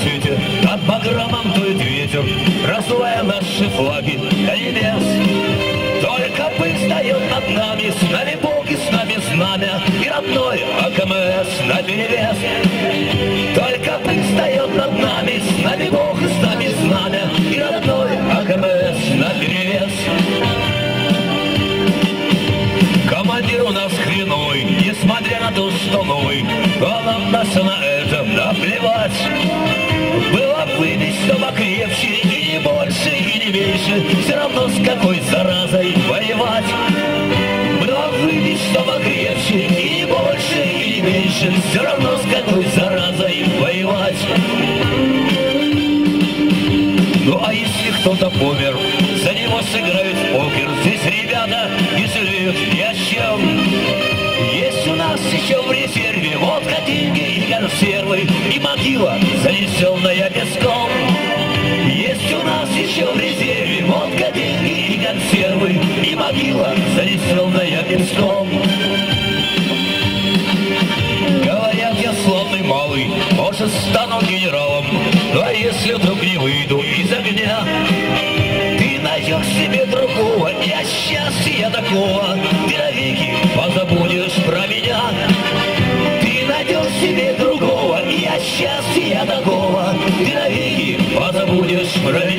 слышите, над погромом дует ветер, раздувая наши флаги до небес. Только пыль встает над нами, с нами Бог и с нами знамя, и родной АКМС наперевес. Только пыль встает над нами, с нами Бог и с нами знамя, и родной АКМС наперевес. Командир у нас хреновый, несмотря на то, что новый, а нам на это наплевать. Было выпить, что покрепче, и не больше, и не меньше, все равно с какой заразой воевать. Было выпить, что покрепче, и не больше, и не меньше, все равно с какой заразой воевать. Ну а если кто-то помер, за него сыграют в покер. Здесь ребята не жалеют ни о чем. Есть у нас еще в резерве водка, деньги и консервы, и могила, занесенная песком. Есть у нас еще в резерве водка, деньги и консервы, и могила, занесенная песком. Говорят, я славный малый, может, стану генералом, ну а если вдруг не выйду из огня, ты найдешь себе другого, и от счастья такого ты навеки позабудешь про меня. Ты найдешь себе другого, и от счастья такого ты навеки позабудешь про меня.